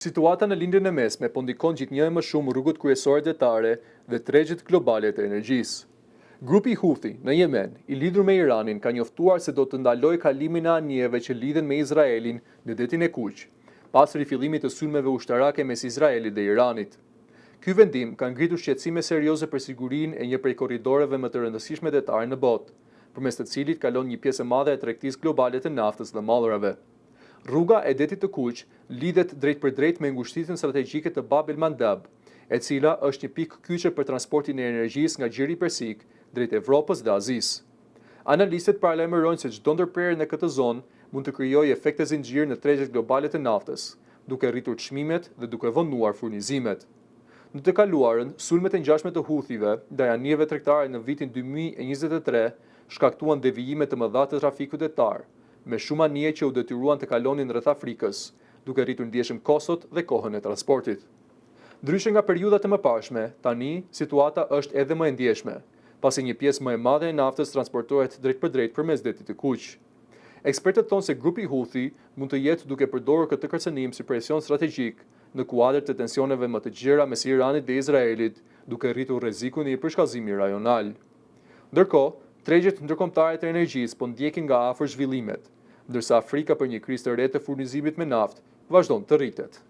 Situata në lindjen e mesme po ndikon gjithnjë e më shumë rrugët kryesore detare dhe tregjet globale të energjisë. Grupi Houthi në Yemen, i lidhur me Iranin, ka njoftuar se do të ndalojë kalimin e anijeve që lidhen me Izraelin në detin e Kuq, pas rifillimit të sulmeve ushtarake mes Izraelit dhe Iranit. Ky vendim ka ngritur shqetësime serioze për sigurinë e një prej korridoreve më të rëndësishme detare në botë, përmes të cilit kalon një pjesë e madhe e tregtisë globale të naftës dhe mallrave. Rruga e detit të Kuq lidhet drejt për drejt me ngushtitjen strategjike të Bab el-Mandab, e cila është një pikë kyçe për transportin e energjisë nga Gjiri Persik drejt Evropës dhe Azisë. Analistët paralajmërojnë se çdo ndërprerje në këtë zonë mund të krijojë efekte zinxhiri në tregjet globale të naftës, duke rritur çmimet dhe duke vonuar furnizimet. Në të kaluarën, sulmet e ngjashme të Houthive ndaj anijeve tregtare në vitin 2023 shkaktuan devijime të mëdha të trafikut detar, me shumë anije që u detyruan të kalonin rreth Afrikës, duke rritur ndjeshëm kostot dhe kohën e transportit. Ndryshe nga periudhat e mëparshme, tani situata është edhe më e ndjeshme, pasi një pjesë më e madhe e naftës transportohet drejt për drejt përmes detit të Kuq. Ekspertët thonë se grupi Houthi mund të jetë duke përdorur këtë kërcënim si presion strategjik në kuadër të tensioneve më të gjera mes Iranit dhe Izraelit, duke rritur rrezikun e një përshkallëzimi rajonal. Ndërkohë, tregjet ndërkombëtare të energjisë po ndjekin nga afër zhvillimet, ndërsa Afrika për një krizë të re të furnizimit me naftë vazhdon të rritet.